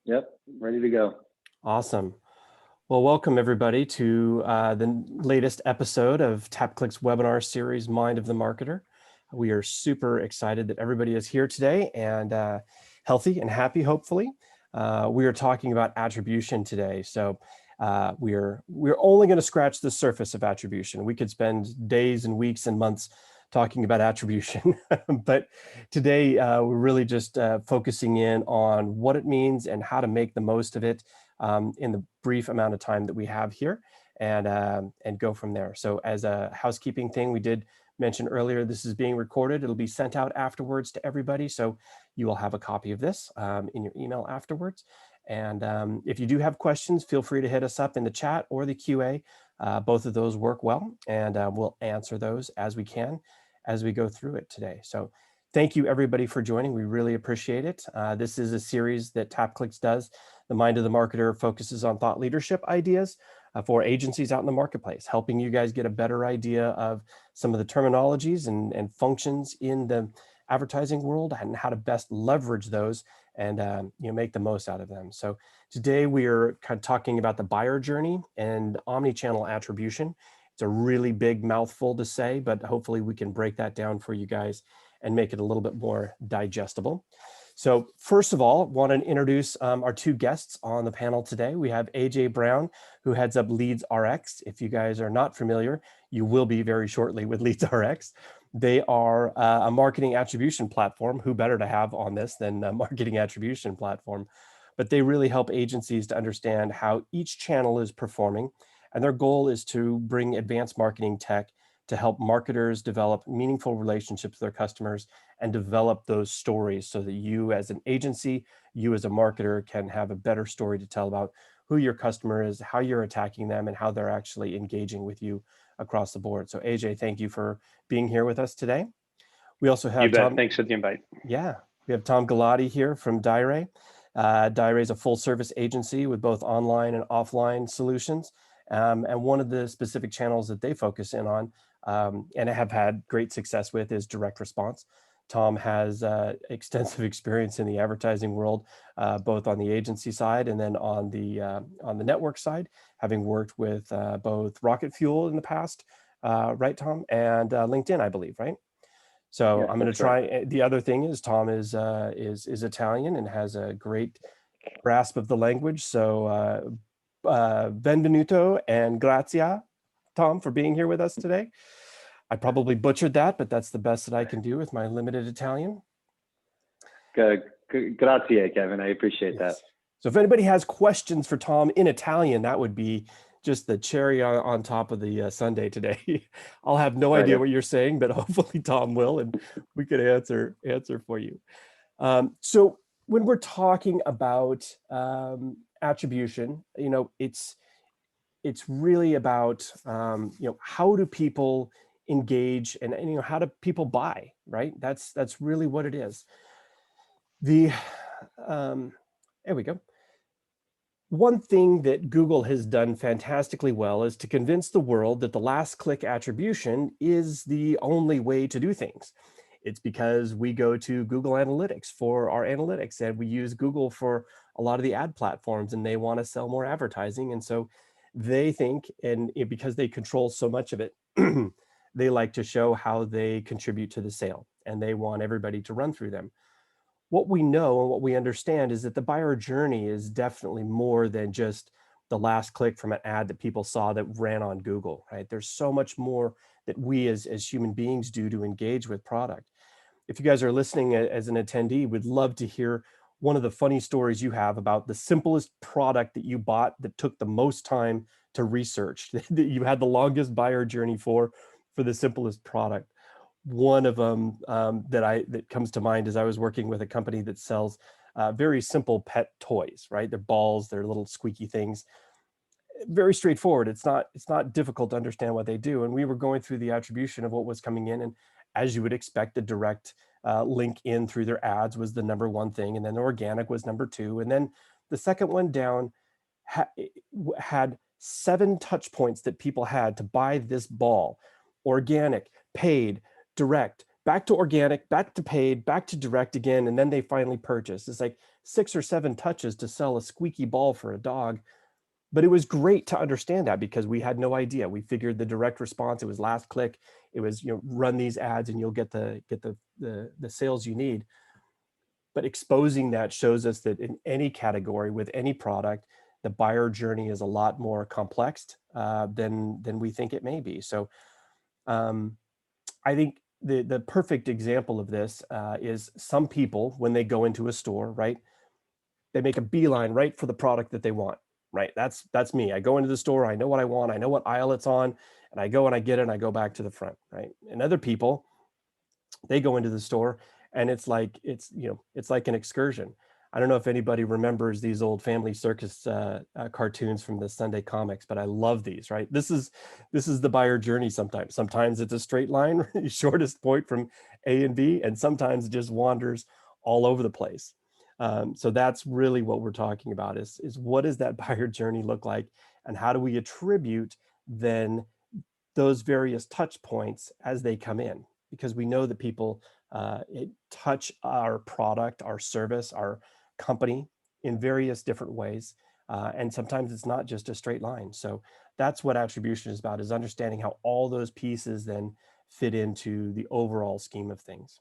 Yep, ready to go. Awesome. Well, welcome everybody to the latest episode of TapClicks webinar series, Mind of the Marketer. We are super excited that everybody is here today and healthy and happy, hopefully. We are talking about attribution today. So we're only going to scratch the surface of attribution. We could spend days and weeks and months talking about attribution, but today we're really just focusing in on what it means and how to make the most of it in the brief amount of time that we have here, and go from there. So as a housekeeping thing, we did mention earlier, this is being recorded. It'll be sent out afterwards to everybody. So you will have a copy of this in your email afterwards. And if you do have questions, feel free to hit us up in the chat or the QA. Both of those work well, and we'll answer those as we can as we go through it today. So thank you everybody for joining. We really appreciate it. This is a series that TapClicks does. The Mind of the Marketer focuses on thought leadership ideas for agencies out in the marketplace, helping you guys get a better idea of some of the terminologies and functions in the advertising world and how to best leverage those and make the most out of them. So today we are kind of talking about the buyer journey and omnichannel attribution. It's a really big mouthful to say, but hopefully we can break that down for you guys and make it a little bit more digestible. So first of all, want to introduce our two guests on the panel today. We have AJ Brown, who heads up LeadsRx. If you guys are not familiar, you will be very shortly with LeadsRx. They are a marketing attribution platform. Who better to have on this than a marketing attribution platform? But they really help agencies to understand how each channel is performing. And their goal is to bring advanced marketing tech to help marketers develop meaningful relationships with their customers and develop those stories so that you as an agency, you as a marketer can have a better story to tell about who your customer is, how you're attacking them, and how they're actually engaging with you across the board. So AJ, thank you for being here with us today. We also have You bet. Tom. Thanks for the invite. Yeah, we have Tom Galati here from Diray. Diray is a full service agency with both online and offline solutions. And one of the specific channels that they focus in on and have had great success with is direct response. Tom has extensive experience in the advertising world, both on the agency side and then on the network side, having worked with both Rocket Fuel in the past, right, Tom, and LinkedIn, I believe, right? So Yes, I'm going to try. right. The other thing is Tom is Italian and has a great grasp of the language. So benvenuto and grazie, Tom, for being here with us today. I probably butchered that, but that's the best that I can do with my limited Italian. Grazie, Kevin. I appreciate that. So if anybody has questions for Tom in Italian, that would be just the cherry on top of the sundae today. I'll have no idea what you're saying, but hopefully Tom will, and we could answer for you. So when we're talking about attribution, it's really about how do people engage and how do people buy, right? That's really what it is. There we go. One thing that Google has done fantastically well is to convince the world that the last click attribution is the only way to do things. It's because we go to Google Analytics for our analytics, and we use Google for a lot of the ad platforms, and they want to sell more advertising. And so they think, and because they control so much of it, they like to show how they contribute to the sale, and they want everybody to run through them. What we know and what we understand is that the buyer journey is definitely more than just the last click from an ad that people saw that ran on Google, right? There's so much more that we as human beings do to engage with product. If you guys are listening as an attendee, we'd love to hear one of the funny stories you have about the simplest product that you bought that took the most time to research, that you had the longest buyer journey for the simplest product. One of them that comes to mind is I was working with a company that sells very simple pet toys, right? They're balls, they're little squeaky things. Very straightforward. It's not difficult to understand what they do. And we were going through the attribution of what was coming in, and as you would expect, the direct link in through their ads was the number one thing, and then the organic was number two, and then the second one down had 7 touch points that people had to buy this ball: organic, paid, direct, back to organic, back to paid, back to direct again, and then they finally purchased. It's like 6 or 7 touches to sell a squeaky ball for a dog. But it was great to understand that because we had no idea. We figured the direct response, it was last click. It was, run these ads and you'll get the sales you need. But exposing that shows us that in any category with any product, the buyer journey is a lot more complex than we think it may be. So I think the perfect example of this is some people, when they go into a store, right, they make a beeline right for the product that they want, right? That's me. I go into the store, I know what I want, I know what aisle it's on, and I go and I get it and I go back to the front, right? And other people, they go into the store and it's like an excursion. I don't know if anybody remembers these old Family Circus cartoons from the Sunday comics, but I love these, right? This is the buyer journey sometimes. Sometimes it's a straight line, shortest point from A and B, and sometimes it just wanders all over the place. So that's really what we're talking about is what does that buyer journey look like, and how do we attribute then those various touch points as they come in? Because we know that people touch our product, our service, our company in various different ways. And sometimes it's not just a straight line. So that's what attribution is about, is understanding how all those pieces then fit into the overall scheme of things.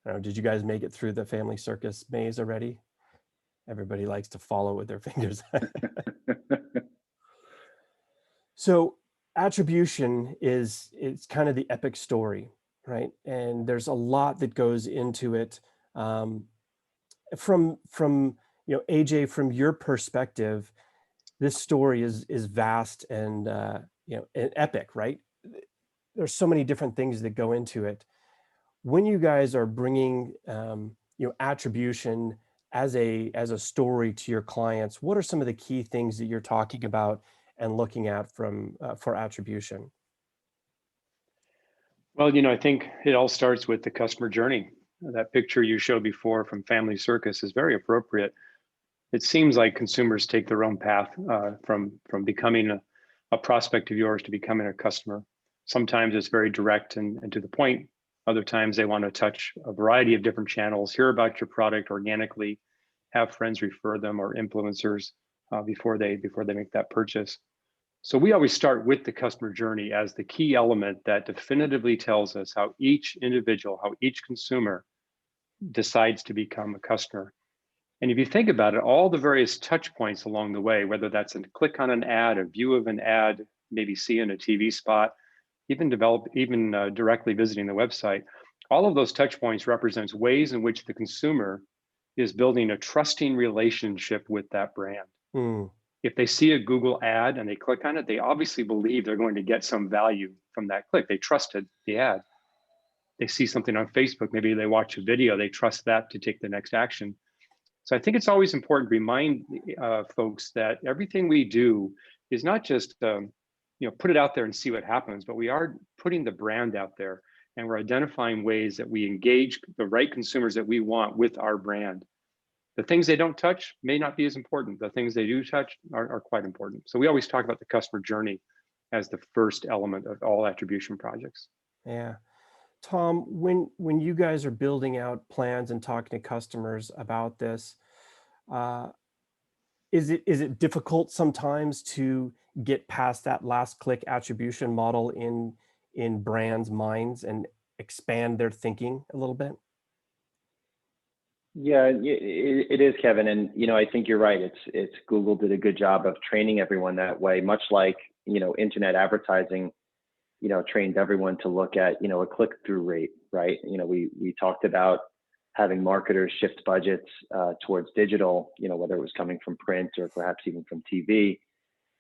I don't know, did you guys make it through the Family Circus maze already? Everybody likes to follow with their fingers. So attribution is kind of the epic story, right? And there's a lot that goes into it. From AJ, from your perspective, this story is vast and and epic, right? There's so many different things that go into it. When you guys are bringing attribution as a story to your clients, what are some of the key things that you're talking about and looking at for attribution? Well, I think it all starts with the customer journey. That picture you showed before from Family Circus is very appropriate. It seems like consumers take their own path from becoming a prospect of yours to becoming a customer. Sometimes it's very direct and to the point. Other times they want to touch a variety of different channels, hear about your product organically, have friends refer them or influencers before they make that purchase. So we always start with the customer journey as the key element that definitively tells us how each individual, how each consumer decides to become a customer. And if you think about it, all the various touch points along the way, whether that's a click on an ad, a view of an ad, maybe seeing a TV spot, even directly visiting the website, all of those touch points represents ways in which the consumer is building a trusting relationship with that brand. Mm. If they see a Google ad and they click on it, they obviously believe they're going to get some value from that click. They trusted the ad. They see something on Facebook, maybe they watch a video, they trust that to take the next action. So I think it's always important to remind folks that everything we do is not just put it out there and see what happens, but we are putting the brand out there, and we're identifying ways that we engage the right consumers that we want with our brand. The things they don't touch may not be as important. The things they do touch are quite important. So we always talk about the customer journey as the first element of all attribution projects. Yeah. Tom, when you guys are building out plans and talking to customers about this, is it difficult sometimes to get past that last click attribution model in brands' minds and expand their thinking a little bit? Yeah, it is, Kevin. And, I think you're right. It's Google did a good job of training everyone that way, much like, internet advertising, trained everyone to look at, a click-through rate, right? We talked about having marketers shift budgets towards digital, whether it was coming from print or perhaps even from TV.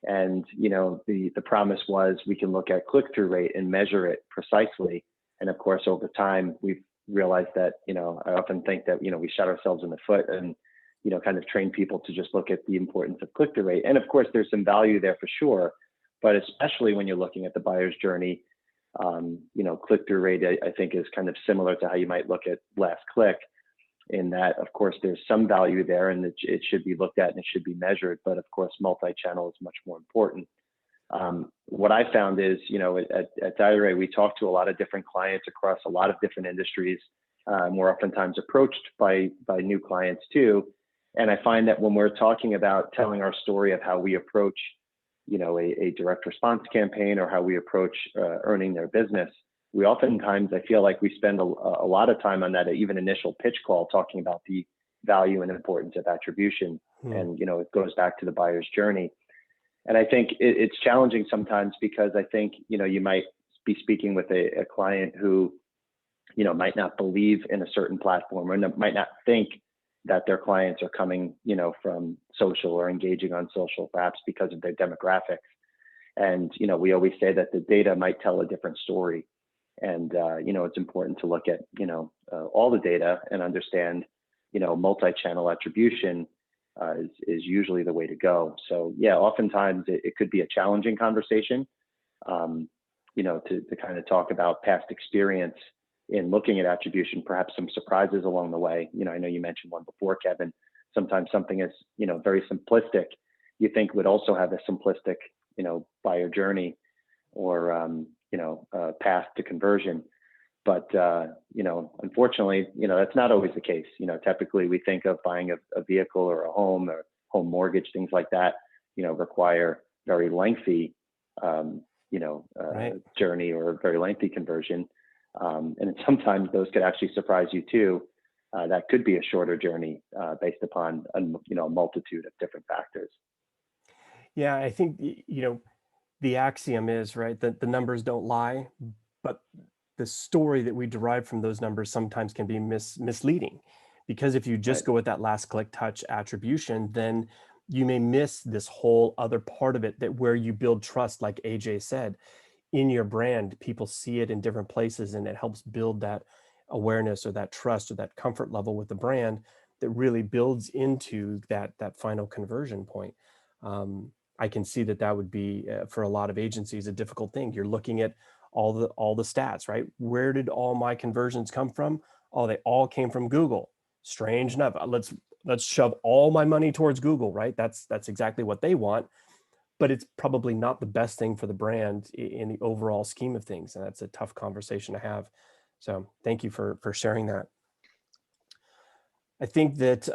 And, the promise was we can look at click-through rate and measure it precisely. And of course, over time, we've realized that, I often think that, we shot ourselves in the foot and, kind of train people to just look at the importance of click-through rate. And of course, there's some value there for sure. But especially when you're looking at the buyer's journey, click-through rate, I think, is kind of similar to how you might look at last click, in that, of course, there's some value there and it should be looked at and it should be measured. But of course, multi-channel is much more important. What I found is, at Diray, we talk to a lot of different clients across a lot of different industries. More oftentimes approached by new clients too. And I find that when we're talking about telling our story of how we approach, a direct response campaign or how we approach earning their business, we oftentimes, I feel like we spend a lot of time on that even initial pitch call talking about the value and importance of attribution. And, it goes back to the buyer's journey. And I think it's challenging sometimes because I think, you might be speaking with a client who, might not believe in a certain platform or might not think that their clients are coming, from social or engaging on social perhaps because of their demographics. And, we always say that the data might tell a different story. And, it's important to look at, all the data and understand, multi-channel attribution is usually the way to go. So yeah, oftentimes it could be a challenging conversation, to kind of talk about past experience in looking at attribution, perhaps some surprises along the way. I know you mentioned one before, Kevin. Sometimes something is, very simplistic, you think would also have a simplistic, buyer journey or, path to conversion. But, unfortunately, that's not always the case. Typically we think of buying a vehicle or a home or home mortgage, things like that, require very lengthy, Right. journey or a very lengthy conversion. And sometimes those could actually surprise you too. That could be a shorter journey based upon, a multitude of different factors. Yeah, I think, the axiom is, right, that the numbers don't lie, but the story that we derive from those numbers sometimes can be misleading. Because if you just Right. go with that last click touch attribution, then you may miss this whole other part of it, that where you build trust, like AJ said, in your brand. People see it in different places and it helps build that awareness or that trust or that comfort level with the brand that really builds into that final conversion point. I can see that would be for a lot of agencies a difficult thing. You're looking at all the stats, right? Where did all my conversions come from? Oh, they all came from Google. Strange enough. Let's shove all my money towards Google, right? That's exactly what they want, but it's probably not the best thing for the brand in the overall scheme of things, and that's a tough conversation to have. So thank you for sharing that. I think that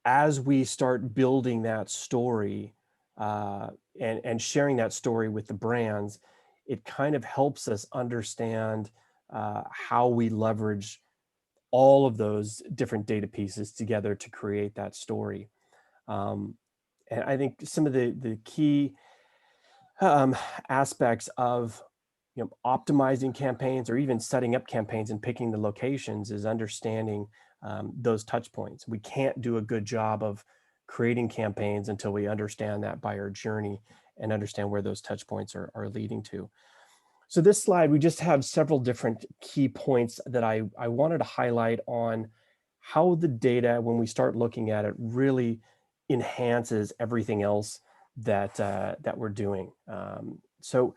as we start building that story and sharing that story with the brands, it kind of helps us understand how we leverage all of those different data pieces together to create that story. And I think some of the key aspects of optimizing campaigns or even setting up campaigns and picking the locations is understanding those touch points. We can't do a good job of creating campaigns until we understand that buyer journey and understand where those touch points are leading to. So this slide, we just have several different key points that I wanted to highlight on how the data, when we start looking at it, really enhances everything else that we're doing. So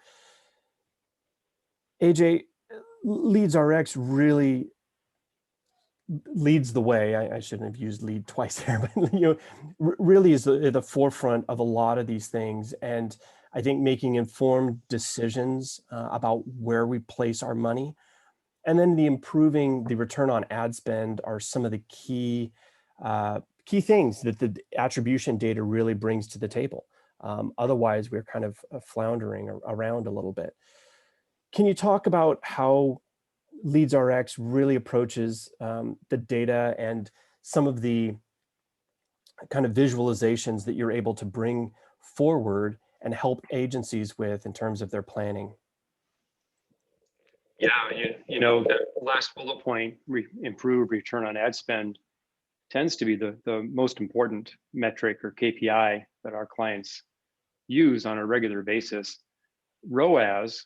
AJ, LeadsRx really leads the way. I shouldn't have used lead twice there, but really is at the forefront of a lot of these things. And I think making informed decisions about where we place our money, and then improving the return on ad spend are some of the key things that the attribution data really brings to the table. Otherwise, we're kind of floundering around a little bit. Can you talk about how LeadsRx really approaches the data and some of the kind of visualizations that you're able to bring forward and help agencies with in terms of their planning? Yeah, the last bullet point, improve return on ad spend, tends to be the most important metric or KPI that our clients use on a regular basis. ROAS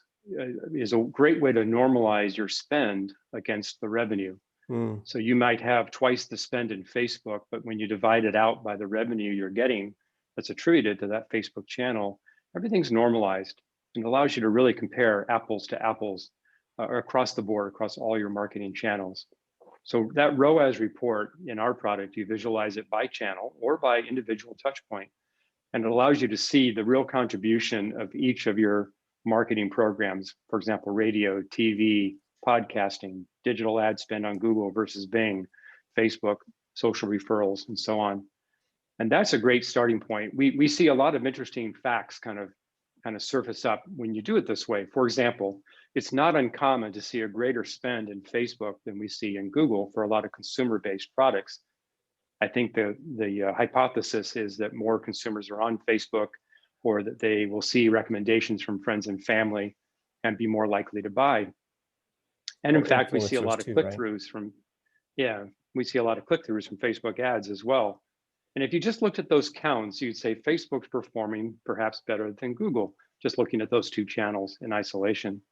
is a great way to normalize your spend against the revenue. So you might have twice the spend in Facebook, but when you divide it out by the revenue you're getting that's attributed to that Facebook channel, everything's normalized and allows you to really compare apples to apples across the board, across all your marketing channels. So that ROAS report in our product, you visualize it by channel or by individual touch point, and it allows you to see the real contribution of each of your marketing programs, for example, radio, TV, podcasting, digital ad spend on Google versus Bing, Facebook, social referrals, and so on. And that's a great starting point. We see a lot of interesting facts kind of surface up when you do it this way. For example, it's not uncommon to see a greater spend in Facebook than we see in Google for a lot of consumer-based products. I think the hypothesis is that more consumers are on Facebook, or that they will see recommendations from friends and family and be more likely to buy. And in fact, we see a lot of click-throughs from, we see a lot of click-throughs from Facebook ads as well. And if you just looked at those counts, you'd say Facebook's performing perhaps better than Google, just looking at those two channels in isolation.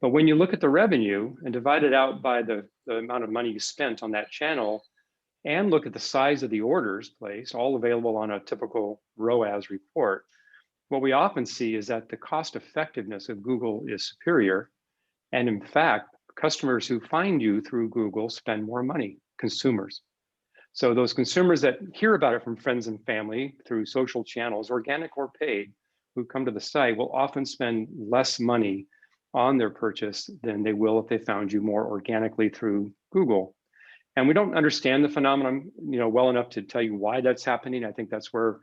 But when you look at the revenue and divide it out by the amount of money you spent on that channel, and look at the size of the orders placed, all available on a typical ROAS report, what we often see is that the cost effectiveness of Google is superior. And in fact, customers who find you through Google spend more money, consumers. So those consumers that hear about it from friends and family through social channels, organic or paid, who come to the site will often spend less money on their purchase than they will if they found you more organically through Google. And we don't understand the phenomenon, well enough to tell you why that's happening. I think that's where,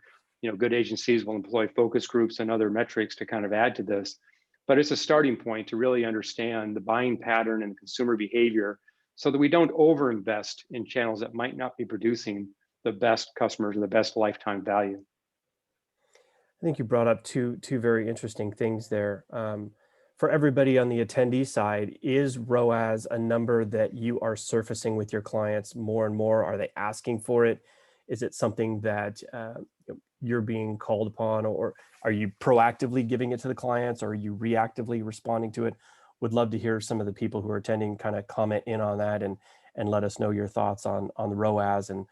good agencies will employ focus groups and other metrics to kind of add to this. But it's a starting point to really understand the buying pattern and consumer behavior, so that we don't overinvest in channels that might not be producing the best customers or the best lifetime value. I think you brought up two very interesting things there. For everybody on the attendee side, is ROAS a number that you are surfacing with your clients more and more? Are they asking for it? Is it something that you're being called upon, or are you proactively giving it to the clients, or are you reactively responding to it? Would love to hear some of the people who are attending kind of comment in on that and let us know your thoughts on the ROAS. And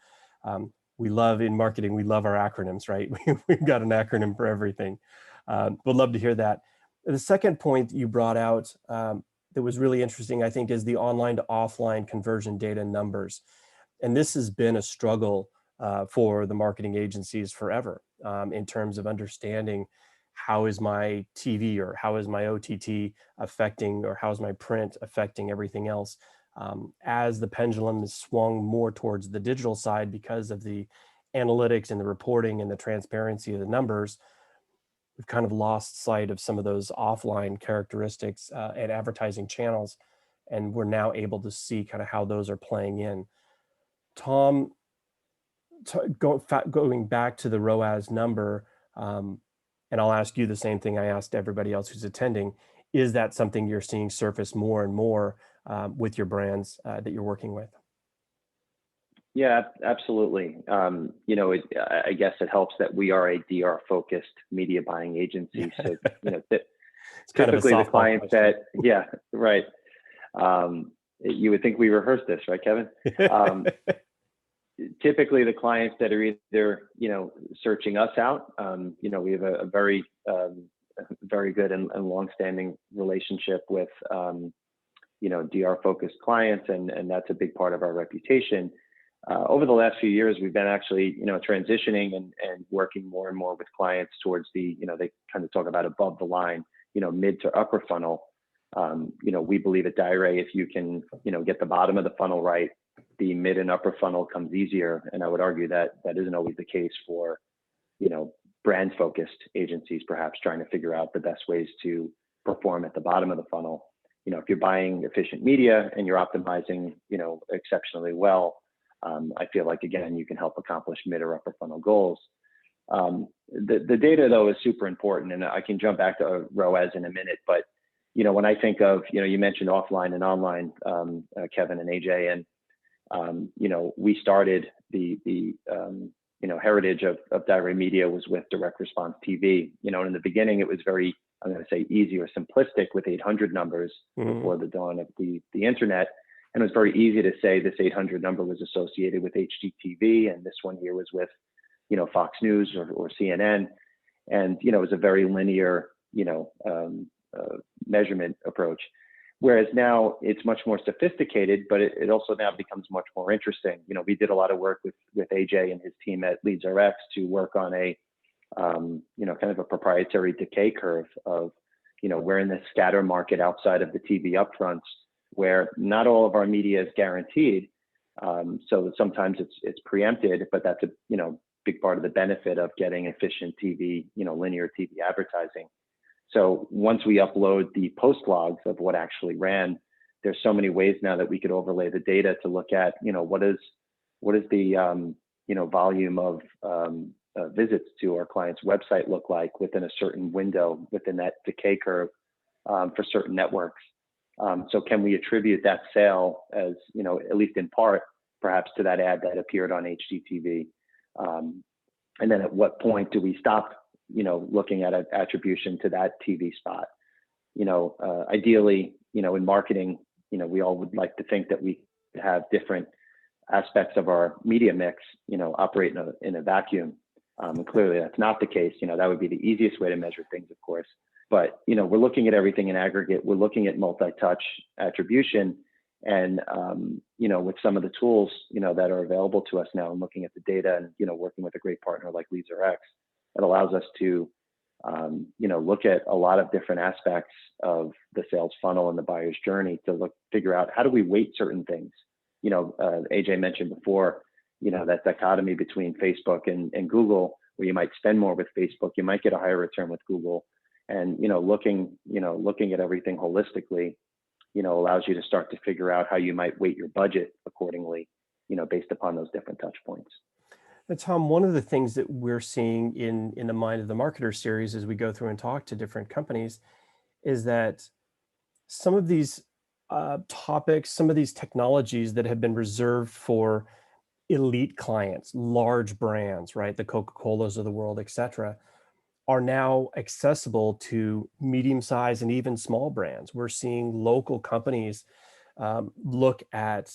we love, in marketing, we love our acronyms, right? We've got an acronym for everything. Would love to hear that. The second point that you brought out that was really interesting, I think, is the online to offline conversion data numbers. And this has been a struggle for the marketing agencies forever in terms of understanding how is my TV or how is my OTT affecting, or how is my print affecting everything else. As the pendulum is swung more towards the digital side because of the analytics and the reporting and the transparency of the numbers, we've kind of lost sight of some of those offline characteristics and advertising channels. And we're now able to see kind of how those are playing in. Tom, going back to the ROAS number, and I'll ask you the same thing I asked everybody else who's attending. Is that something you're seeing surface more and more with your brands that you're working with? Yeah, absolutely. I guess it helps that we are a DR-focused media buying agency. So, it's kind typically of a the clients question. right. You would think we rehearsed this, right, Kevin? Typically the clients that are either, searching us out, we have a very, very good and longstanding relationship with, DR-focused clients, and that's a big part of our reputation. Over the last few years, we've been actually, transitioning and working more and more with clients towards the, they kind of talk about above the line, mid to upper funnel. We believe at Diray, if you can, get the bottom of the funnel right, the mid and upper funnel comes easier. And I would argue that that isn't always the case for, brand focused agencies, perhaps trying to figure out the best ways to perform at the bottom of the funnel. If you're buying efficient media and you're optimizing, exceptionally well, I feel like, again, you can help accomplish mid or upper funnel goals. The data, though, is super important, and I can jump back to ROAS in a minute. But, when I think of, you mentioned offline and online, Kevin and AJ, and, we started the heritage of Diray Media was with direct response TV. In the beginning, it was very, I'm going to say, easy or simplistic with 800 numbers before the dawn of the internet. And it was very easy to say this 800 number was associated with HGTV, and this one here was with, Fox News or CNN. And, it was a very linear, measurement approach. Whereas now it's much more sophisticated, but it also now becomes much more interesting. We did a lot of work with AJ and his team at LeadsRx to work on a, kind of a proprietary decay curve of, we're in the scatter market outside of the TV upfronts. where not all of our media is guaranteed. So sometimes it's preempted, but that's a big part of the benefit of getting efficient TV, linear TV advertising. So once we upload the post logs of what actually ran, there's so many ways now that we could overlay the data to look at, what is the volume of visits to our client's website look like within a certain window, within that decay curve for certain networks. So can we attribute that sale as, at least in part, perhaps to that ad that appeared on HGTV? And then at what point do we stop, looking at an attribution to that TV spot? Ideally, in marketing, we all would like to think that we have different aspects of our media mix, operate in a vacuum. And clearly that's not the case. That would be the easiest way to measure things, of course. But, we're looking at everything in aggregate. We're looking at multi-touch attribution. And, with some of the tools, that are available to us now and looking at the data and, working with a great partner like LeadsRx, it allows us to, look at a lot of different aspects of the sales funnel and the buyer's journey to figure out how do we weight certain things. AJ mentioned before, that dichotomy between Facebook and Google, where you might spend more with Facebook, you might get a higher return with Google. And, looking at everything holistically, allows you to start to figure out how you might weight your budget accordingly, based upon those different touch points. And Tom, one of the things that we're seeing in the Mind of the Marketer series as we go through and talk to different companies is that some of these topics, some of these technologies that have been reserved for elite clients, large brands, right? The Coca-Colas of the world, et cetera, are now accessible to medium-sized and even small brands. We're seeing local companies look at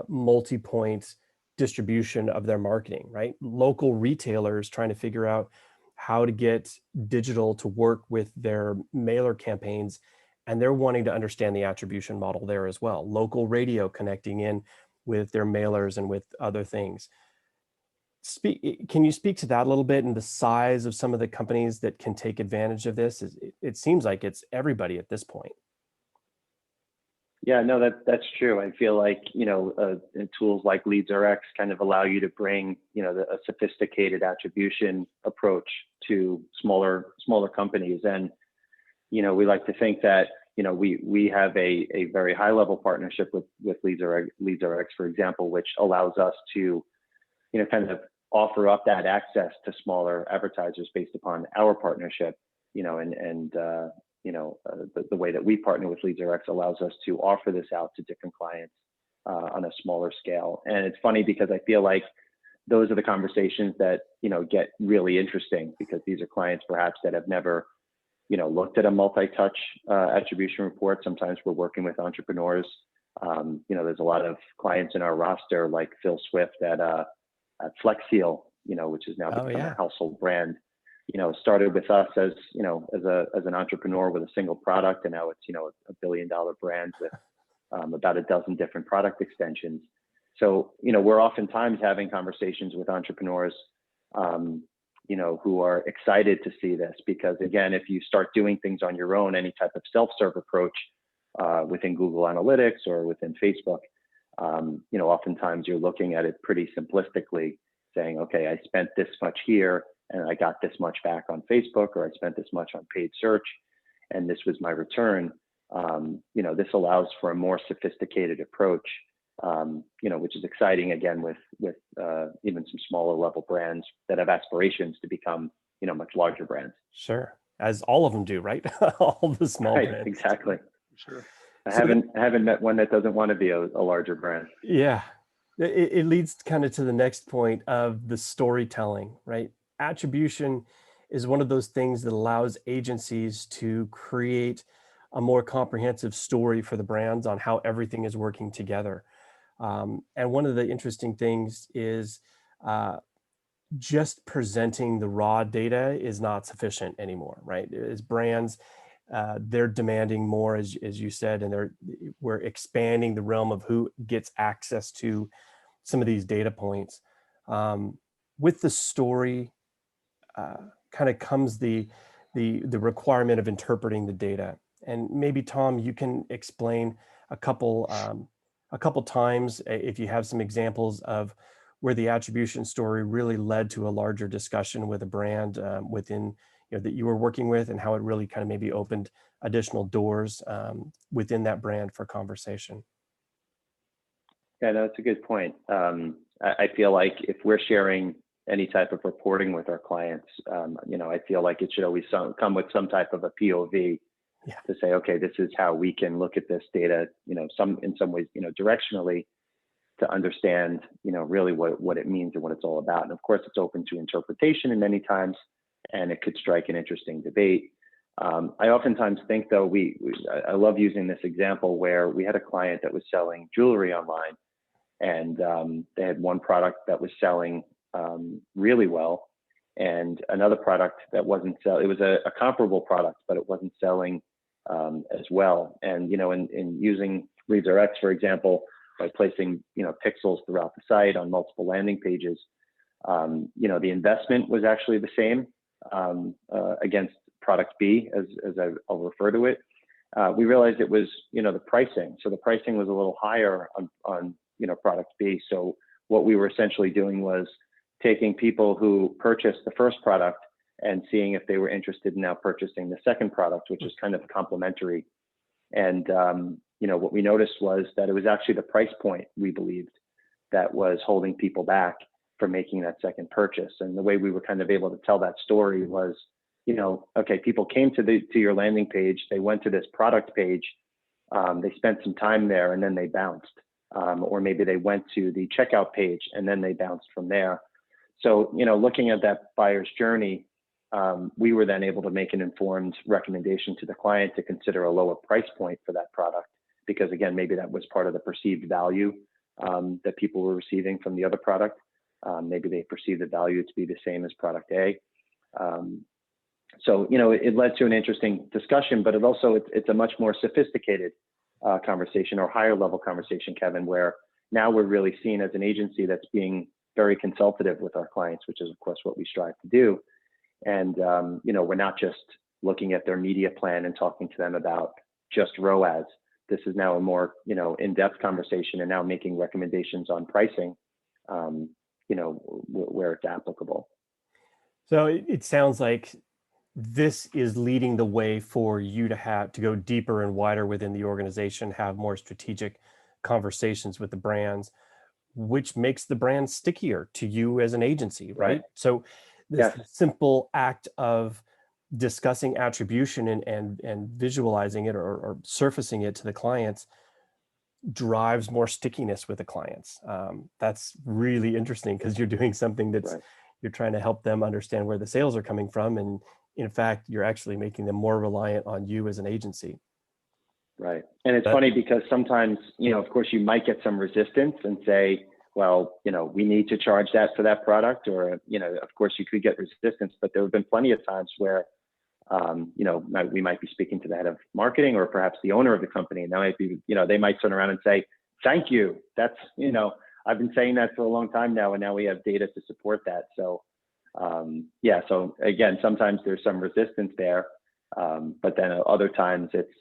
multi-point distribution of their marketing, right? Local retailers trying to figure out how to get digital to work with their mailer campaigns, and they're wanting to understand the attribution model there as well. Local radio connecting in with their mailers and with other things. Can you speak to that a little bit and the size of some of the companies that can take advantage of this? It seems like it's everybody at this point. Yeah, no, that's true. I feel like, tools like LeadsRx kind of allow you to bring, a sophisticated attribution approach to smaller companies. And, we like to think that, we have a very high level partnership with LeadsRx, for example, which allows us to, kind of offer up that access to smaller advertisers based upon our partnership, the way that we partner with LeadsRx allows us to offer this out to different clients on a smaller scale. And it's funny because I feel like those are the conversations that, get really interesting, because these are clients perhaps that have never, looked at a multi-touch attribution report. Sometimes we're working with entrepreneurs. There's a lot of clients in our roster like Phil Swift at Flex Seal, which is now become a household brand. Started with us as an entrepreneur with a single product, and now it's a $1 billion brand with about a dozen different product extensions. So we're oftentimes having conversations with entrepreneurs who are excited to see this, because again, if you start doing things on your own, any type of self-serve approach within Google Analytics or within Facebook, oftentimes you're looking at it pretty simplistically, saying, okay, I spent this much here and I got this much back on Facebook, or I spent this much on paid search and this was my return. This allows for a more sophisticated approach, which is exciting, again, with even some smaller level brands that have aspirations to become, much larger brands. Sure. As all of them do, right? All the small brands. Exactly. Sure. I haven't met one that doesn't want to be a larger brand. Yeah. It leads kind of to the next point of the storytelling, right? Attribution is one of those things that allows agencies to create a more comprehensive story for the brands on how everything is working together. And one of the interesting things is just presenting the raw data is not sufficient anymore, right? As brands, they're demanding more, as you said, and we're expanding the realm of who gets access to some of these data points. With the story kind of comes the requirement of interpreting the data. And maybe, Tom, you can explain a couple times, if you have some examples of where the attribution story really led to a larger discussion with a brand within, that you were working with, and how it really kind of maybe opened additional doors within that brand for conversation. Yeah, no, that's a good point. I feel like if we're sharing any type of reporting with our clients, I feel like it should always come with some type of a POV to say, okay, this is how we can look at this data, in some ways, directionally, to understand, really what it means and what it's all about. And of course, it's open to interpretation in many times, and it could strike an interesting debate. I oftentimes think, though, I love using this example where we had a client that was selling jewelry online, and they had one product that was selling really well, and another product that wasn't selling. It was a comparable product, but it wasn't selling as well. And in using LeadsRx, for example, by placing pixels throughout the site on multiple landing pages, the investment was actually the same against product B, as I'll refer to it. We realized it was the pricing. So the pricing was a little higher on product B. So what we were essentially doing was taking people who purchased the first product and seeing if they were interested in now purchasing the second product, which is kind of complementary. And what we noticed was that it was actually the price point, we believed, that was holding people back from making that second purchase. And the way we were kind of able to tell that story was, okay, people came to your landing page, they went to this product page, they spent some time there, and then they bounced. Or maybe they went to the checkout page and then they bounced from there. So, looking at that buyer's journey, we were then able to make an informed recommendation to the client to consider a lower price point for that product, because again, maybe that was part of the perceived value that people were receiving from the other product. Maybe they perceived the value to be the same as product A. So, it led to an interesting discussion, but it's a much more sophisticated conversation, or higher level conversation, Kevin, where now we're really seen as an agency that's being very consultative with our clients, which is of course what we strive to do. And we're not just looking at their media plan and talking to them about just ROAS. This is now a more in-depth conversation, and now making recommendations on pricing, where it's applicable. So it sounds like this is leading the way for you to go deeper and wider within the organization, have more strategic conversations with the brands, which makes the brand stickier to you as an agency, right? So this simple act of discussing attribution and visualizing it or surfacing it to the clients drives more stickiness with the clients. That's really interesting, because you're doing something that's you're trying to help them understand where the sales are coming from, and in fact, you're actually making them more reliant on you as an agency. Right. And it's funny because sometimes, of course, you might get some resistance and say, well, we need to charge that for that product, or, of course you could get resistance, but there have been plenty of times where, we might be speaking to the head of marketing or perhaps the owner of the company, and that might be, they might turn around and say, thank you. That's, I've been saying that for a long time now, and now we have data to support that. So, so again, sometimes there's some resistance there, but then other times it's,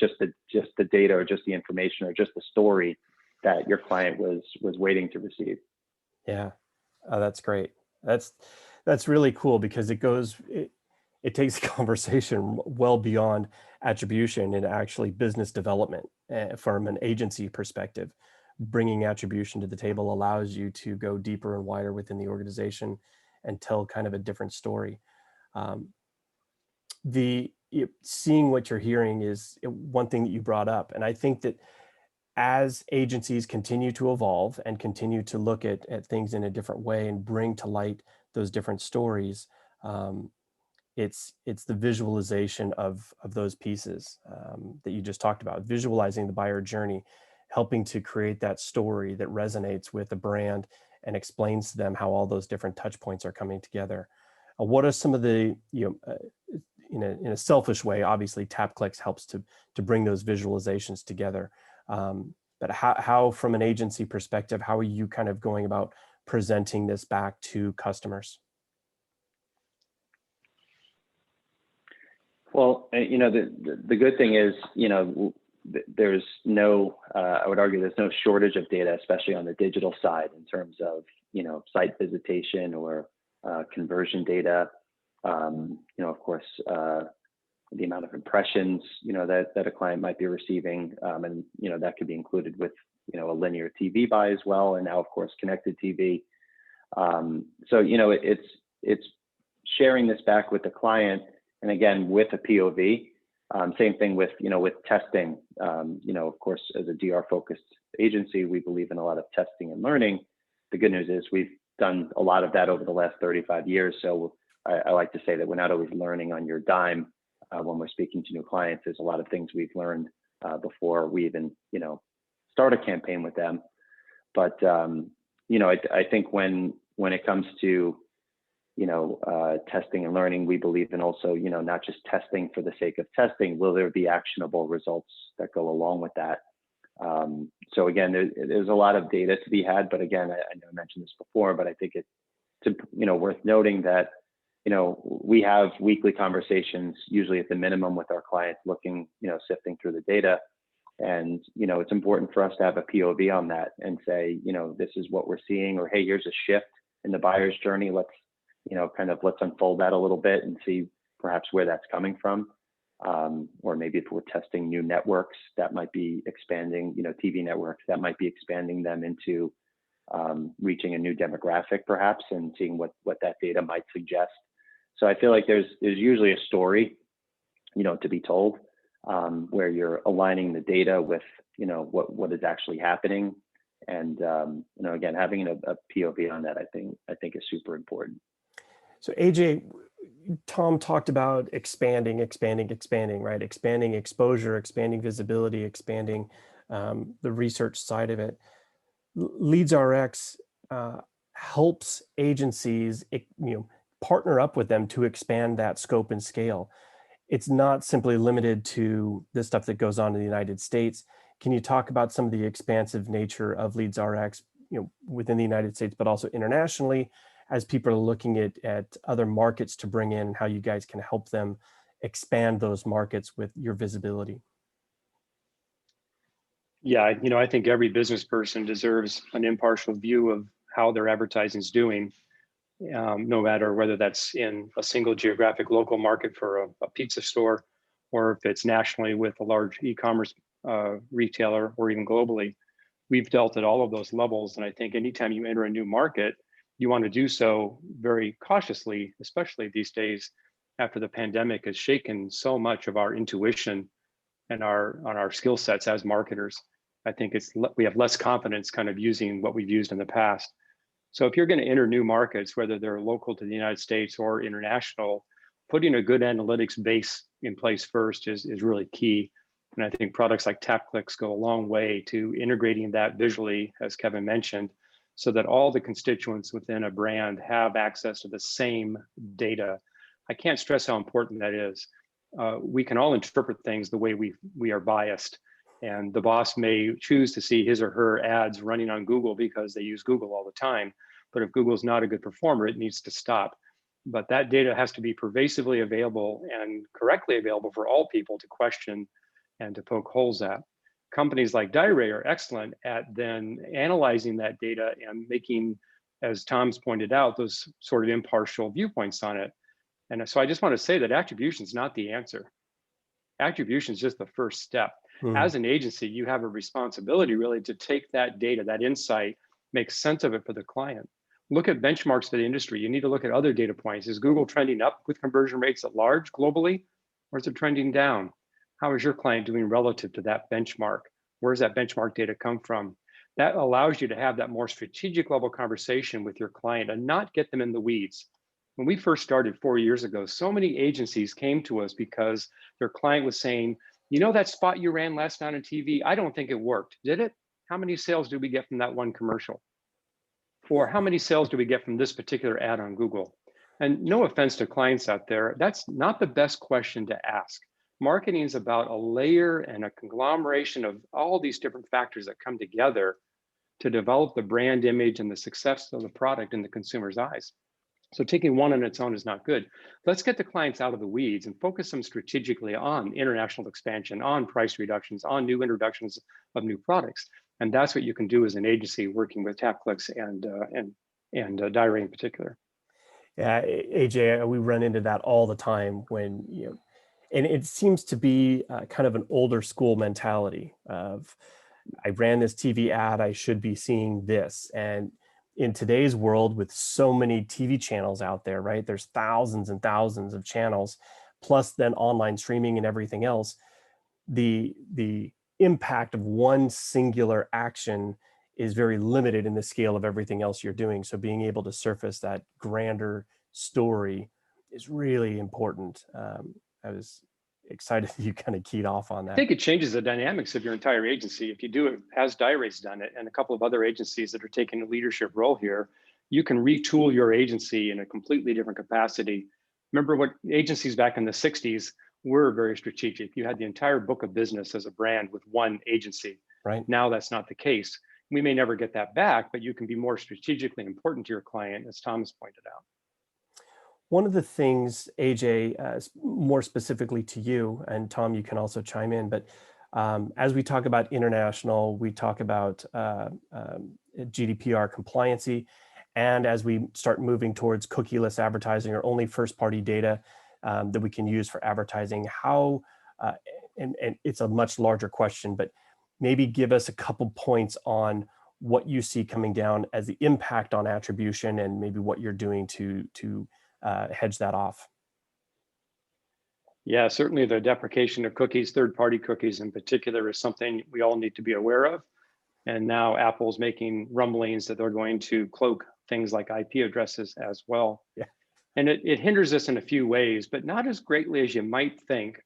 just the data, or just the information, or just the story that your client was waiting to receive. Yeah, that's great. That's really cool, because it takes a conversation well beyond attribution and actually business development from an agency perspective. Bringing attribution to the table allows you to go deeper and wider within the organization and tell kind of a different story. Seeing what you're hearing is one thing that you brought up. And I think that as agencies continue to evolve and continue to look at things in a different way and bring to light those different stories, it's the visualization of those pieces that you just talked about, visualizing the buyer journey, helping to create that story that resonates with the brand and explains to them how all those different touch points are coming together. What are some of the, in a selfish way, obviously TapClicks helps to bring those visualizations together. But how, from an agency perspective, how are you kind of going about presenting this back to customers? Well, the good thing is, there's no, I would argue there's no shortage of data, especially on the digital side in terms of, site visitation or conversion data. Of course, the amount of impressions, that a client might be receiving. And, that could be included with, a linear TV buy as well. And now, of course, connected TV. So, it's sharing this back with the client. And again, with a POV, same thing with, with testing. Of course, as a DR focused agency, we believe in a lot of testing and learning. The good news is we've done a lot of that over the last 35 years. So I like to say that we're not always learning on your dime when we're speaking to new clients. There's a lot of things we've learned before we even, start a campaign with them. But, I think when it comes to, testing and learning, we believe in also, not just testing for the sake of testing. Will there be actionable results that go along with that? So again, there's a lot of data to be had, but again, I know I mentioned this before, but I think it's worth noting that, we have weekly conversations, usually at the minimum with our clients, looking, sifting through the data. And, it's important for us to have a POV on that and say, this is what we're seeing, or, hey, here's a shift in the buyer's journey. Let's, let's unfold that a little bit and see perhaps where that's coming from. Or maybe if we're testing new networks that might be expanding, TV networks that might be expanding them into reaching a new demographic perhaps, and seeing what that data might suggest. So I feel like there's usually a story, to be told, where you're aligning the data with, what is actually happening. And, again, having a POV on that, I think is super important. So AJ, Tom talked about expanding, right? Expanding exposure, expanding visibility, expanding the research side of it. LeadsRx helps agencies, partner up with them to expand that scope and scale. It's not simply limited to the stuff that goes on in the United States. Can you talk about some of the expansive nature of LeadsRx, within the United States, but also internationally, as people are looking at other markets to bring in, and how you guys can help them expand those markets with your visibility? Yeah, I think every business person deserves an impartial view of how their advertising is doing, no matter whether that's in a single geographic local market for a pizza store, or if it's nationally with a large e-commerce retailer, or even globally. We've dealt at all of those levels. And I think anytime you enter a new market, you want to do so very cautiously, especially these days after the pandemic has shaken so much of our intuition and our skill sets as marketers. I think we have less confidence kind of using what we've used in the past. So if you're going to enter new markets, whether they're local to the United States or international, putting a good analytics base in place first is really key. And I think products like TapClicks go a long way to integrating that visually, as Kevin mentioned, so that all the constituents within a brand have access to the same data. I can't stress how important that is. We can all interpret things the way we are biased. And the boss may choose to see his or her ads running on Google because they use Google all the time. But if Google's not a good performer, it needs to stop. But that data has to be pervasively available and correctly available for all people to question and to poke holes at. Companies like Diray are excellent at then analyzing that data and making, as Tom's pointed out, those sort of impartial viewpoints on it. And so I just want to say that attribution is not the answer. Attribution is just the first step. As an agency, you have a responsibility really to take that data, that insight, make sense of it for the client. Look at benchmarks for the industry. You need to look at other data points. Is Google trending up with conversion rates at large globally, or is it trending down? How is your client doing relative to that benchmark? Where does that benchmark data come from? That allows you to have that more strategic level conversation with your client and not get them in the weeds. When we first started 4 years ago, so many agencies came to us because their client was saying, that spot you ran last night on TV, I don't think it worked. Did it? How many sales do we get from that one commercial? Or how many sales do we get from this particular ad on Google? And no offense to clients out there, that's not the best question to ask. Marketing is about a layer and a conglomeration of all these different factors that come together to develop the brand image and the success of the product in the consumer's eyes. So taking one on its own is not good. Let's get the clients out of the weeds and focus them strategically on international expansion, on price reductions, on new introductions of new products. And that's what you can do as an agency working with TapClicks and Diray in particular. Yeah, AJ, we run into that all the time when, and it seems to be kind of an older school mentality of, I ran this TV ad, I should be seeing this. And in today's world, with so many TV channels out there, right? There's thousands and thousands of channels, plus then online streaming and everything else. The impact of one singular action is very limited in the scale of everything else you're doing. So being able to surface that grander story is really important. I was excited that you kind of keyed off on that. I think it changes the dynamics of your entire agency. If you do it as Diray's done it, and a couple of other agencies that are taking a leadership role here, you can retool your agency in a completely different capacity. Remember what agencies back in the 60s were very strategic. You had the entire book of business as a brand with one agency. Right. Now that's not the case. We may never get that back, but you can be more strategically important to your client, as Thomas pointed out. One of the things, AJ, more specifically to you, and Tom, you can also chime in, but as we talk about international, we talk about GDPR compliancy, and as we start moving towards cookieless advertising or only first-party data that we can use for advertising, how, and it's a much larger question, but maybe give us a couple points on what you see coming down as the impact on attribution and maybe what you're doing to hedge that off. Yeah, certainly the deprecation of cookies, third-party cookies in particular, is something we all need to be aware of. And now Apple's making rumblings that they're going to cloak things like IP addresses as well. Yeah. And it hinders us in a few ways, but not as greatly as you might think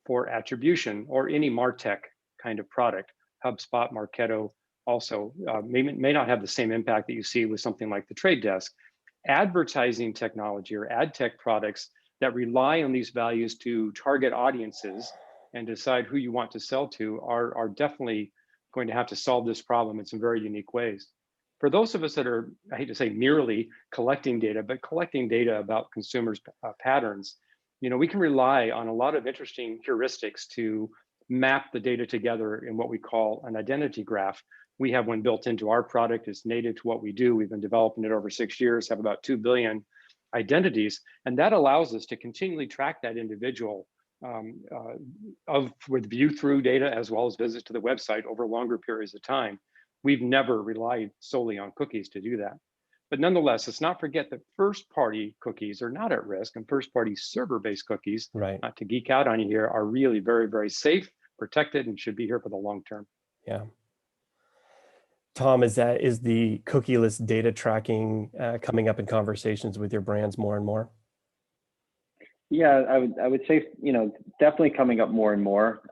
for attribution or any MarTech kind of product. HubSpot, Marketo also may not have the same impact that you see with something like the Trade Desk. Advertising technology or ad tech products that rely on these values to target audiences and decide who you want to sell to are definitely going to have to solve this problem in some very unique ways. For those of us that are, I hate to say merely collecting data, but collecting data about consumers' patterns, we can rely on a lot of interesting heuristics to map the data together in what we call an identity graph. We have one built into our product. It's native to what we do. We've been developing it over 6 years, have about 2 billion identities. And that allows us to continually track that individual with view-through data as well as visits to the website over longer periods of time. We've never relied solely on cookies to do that. But nonetheless, let's not forget that first-party cookies are not at risk, and first-party server-based cookies, right, not to geek out on you here, are really very, very safe, protected, and should be here for the long term. Yeah. Tom, is the cookieless data tracking coming up in conversations with your brands more and more? Yeah, I would say, definitely coming up more and more.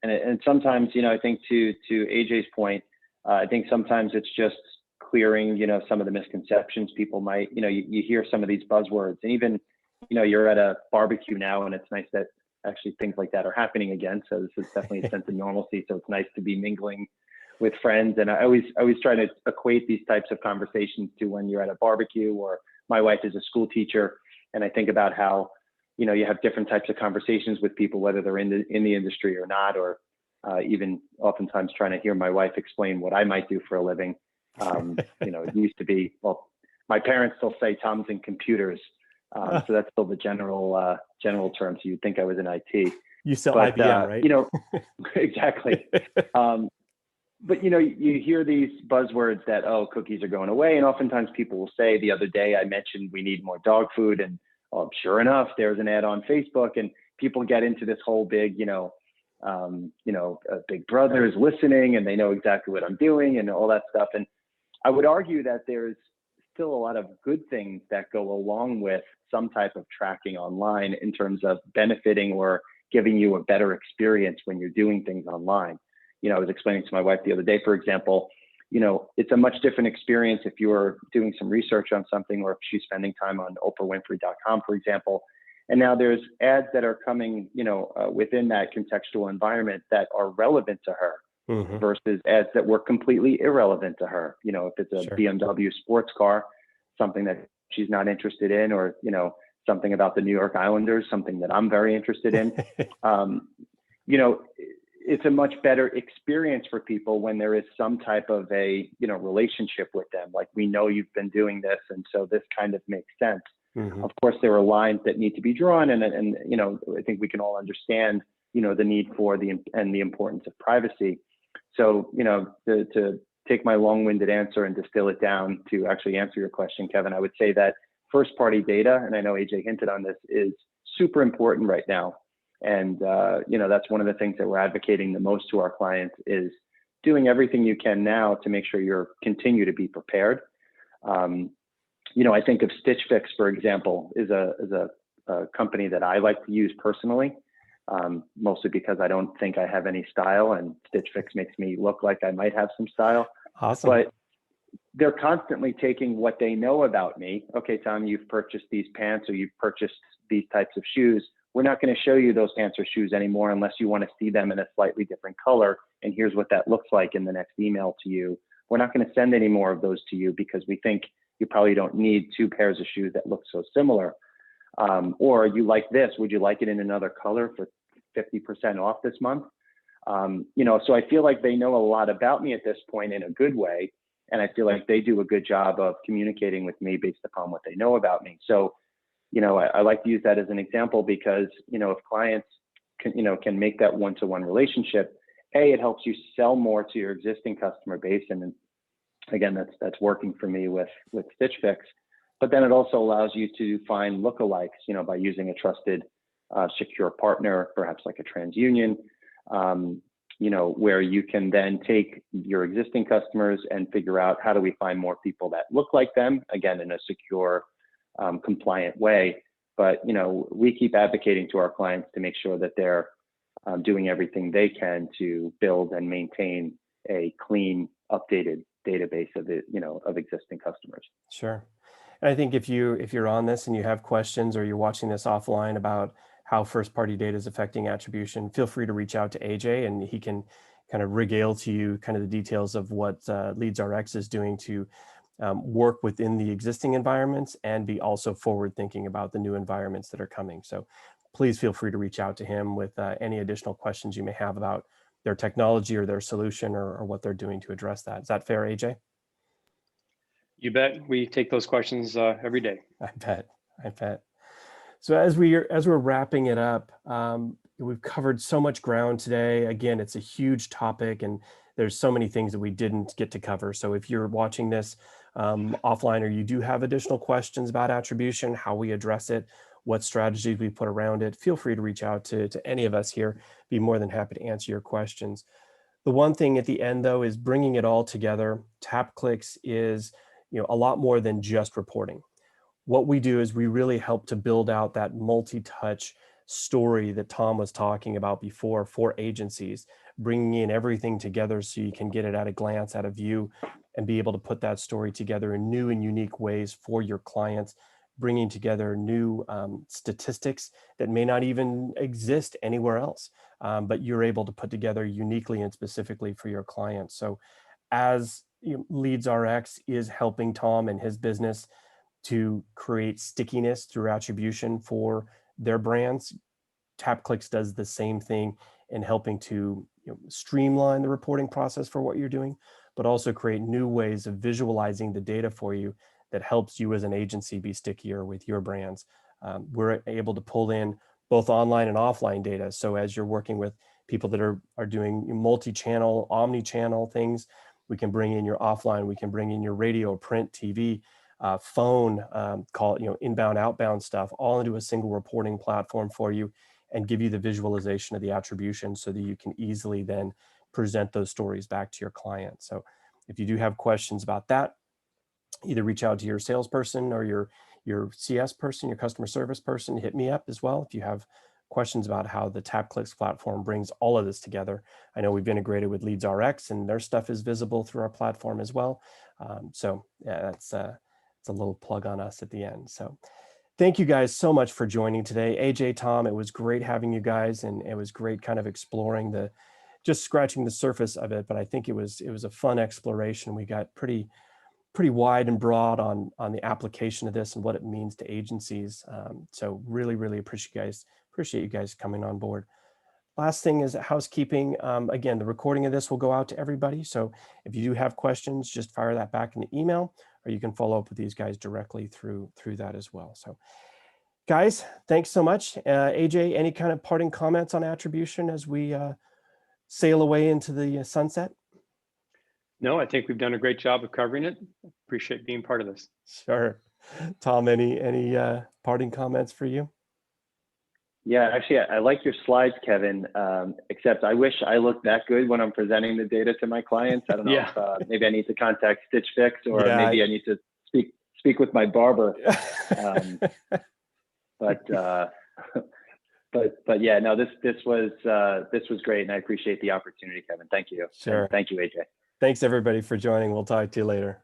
And sometimes, I think to AJ's point, I think sometimes it's just clearing, some of the misconceptions people might, you hear some of these buzzwords, and even, you're at a barbecue now, and it's nice that actually things like that are happening again. So this is definitely a sense of normalcy. So it's nice to be mingling with friends. And I always try to equate these types of conversations to when you're at a barbecue, or my wife is a school teacher. And I think about how, you have different types of conversations with people, whether they're in the industry or not, or even oftentimes trying to hear my wife explain what I might do for a living. It used to be, well, my parents still say Tom's in computers. So that's still the general term. So you'd think I was in IT. You sell IBM, right? Exactly. But, you hear these buzzwords that, cookies are going away. And oftentimes people will say, the other day I mentioned we need more dog food, and sure enough, there's an ad on Facebook, and people get into this whole big, Big Brother is listening and they know exactly what I'm doing and all that stuff. And I would argue that there's still a lot of good things that go along with some type of tracking online in terms of benefiting or giving you a better experience when you're doing things online. I was explaining to my wife the other day, for example, it's a much different experience if you're doing some research on something, or if she's spending time on oprahwinfrey.com, for example. And now there's ads that are coming, within that contextual environment that are relevant to her, mm-hmm. versus ads that were completely irrelevant to her. If it's a sure. BMW sports car, something that she's not interested in, or, you know, something about the New York Islanders, something that I'm very interested in. You know, it's a much better experience for people when there is some type of a, you know, relationship with them. Like, we know you've been doing this, and so this kind of makes sense. Of course, there are lines that need to be drawn, and you know, I think we can all understand, you know, the need for the importance of privacy. So, you know, to take my long-winded answer and distill it down to actually answer your question, Kevin, I would say that first-party data, and I know AJ hinted on this, is super important right now. And, you know, that's one of the things that we're advocating the most to our clients, is doing everything you can now to make sure you're continue to be prepared. You know, I think of Stitch Fix, for example, is a company that I like to use personally, mostly because I don't think I have any style, and Stitch Fix makes me look like I might have some style. Awesome. But they're constantly taking what they know about me. Okay, Tom, you've purchased these pants, or you've purchased these types of shoes. We're not going to show you those pants or shoes anymore unless you want to see them in a slightly different color. And here's what that looks like in the next email to you. We're not going to send any more of those to you because we think you probably don't need two pairs of shoes that look so similar. Or you like this, would you like it in another color for 50% off this month? You know, so I feel like they know a lot about me at this point in a good way. And I feel like they do a good job of communicating with me based upon what they know about me. So, you know, I like to use that as an example because, you know, if clients can make that one-to-one relationship, it helps you sell more to your existing customer base. And again, that's working for me with Stitch Fix. But then it also allows you to find lookalikes, you know, by using a trusted, secure partner, perhaps like a TransUnion, you know, where you can then take your existing customers and figure out, how do we find more people that look like them, again, in a secure, compliant way. But, you know, we keep advocating to our clients to make sure that they're doing everything they can to build and maintain a clean, updated database of existing customers. Sure. And I think if you're on this and you have questions, or you're watching this offline about how first-party data is affecting attribution, feel free to reach out to AJ, and he can kind of regale to you kind of the details of what LeadsRx is doing to work within the existing environments and be also forward-thinking about the new environments that are coming. So please feel free to reach out to him with any additional questions you may have about their technology or their solution, or what they're doing to address that. Is that fair, AJ? You bet. We take those questions every day. I bet. So as we're wrapping it up, we've covered so much ground today. Again, it's a huge topic, and there's so many things that we didn't get to cover. So if you're watching this offline, or you do have additional questions about attribution, how we address it, what strategies we put around it, feel free to reach out to any of us here. Be more than happy to answer your questions. The one thing at the end, though, is bringing it all together. TapClicks is, you know, a lot more than just reporting. What we do is we really help to build out that multi-touch story that Tom was talking about before for agencies, bringing in everything together so you can get it at a glance, at a view, and be able to put that story together in new and unique ways for your clients, bringing together new statistics that may not even exist anywhere else, but you're able to put together uniquely and specifically for your clients. So as LeadsRx is helping Tom and his business to create stickiness through attribution for their brands, TapClicks does the same thing in helping to streamline the reporting process for what you're doing, but also create new ways of visualizing the data for you that helps you as an agency be stickier with your brands. We're able to pull in both online and offline data. So as you're working with people that are doing multi-channel, omni-channel things, we can bring in your offline, we can bring in your radio, print, TV, phone, call it, inbound, outbound stuff, all into a single reporting platform for you, and give you the visualization of the attribution so that you can easily then present those stories back to your client. So if you do have questions about that, either reach out to your salesperson or your CS person, your customer service person. Hit me up as well if you have questions about how the TapClicks platform brings all of this together. I know we've integrated with LeadsRx, and their stuff is visible through our platform as well. So yeah, it's a little plug on us at the end. So thank you guys so much for joining today. AJ, Tom, it was great having you guys, and it was great kind of exploring just scratching the surface of it. But I think it was a fun exploration. We got pretty pretty wide and broad on the application of this and what it means to agencies. So really appreciate you guys coming on board. Last thing is housekeeping. Again, the recording of this will go out to everybody. So if you do have questions, just fire that back in the email, or you can follow up with these guys directly through that as well. So guys, thanks so much. AJ, any kind of parting comments on attribution as we sail away into the sunset? No, I think we've done a great job of covering it. Appreciate being part of this. Sure. Tom, any parting comments for you? Yeah, actually, I like your slides, Kevin, except I wish I looked that good when I'm presenting the data to my clients. I don't know if maybe I need to contact Stitch Fix, or maybe I need to speak with my barber. But yeah, no, this was great, and I appreciate the opportunity, Kevin. Thank you. Sure. And thank you, AJ. Thanks everybody for joining. We'll talk to you later.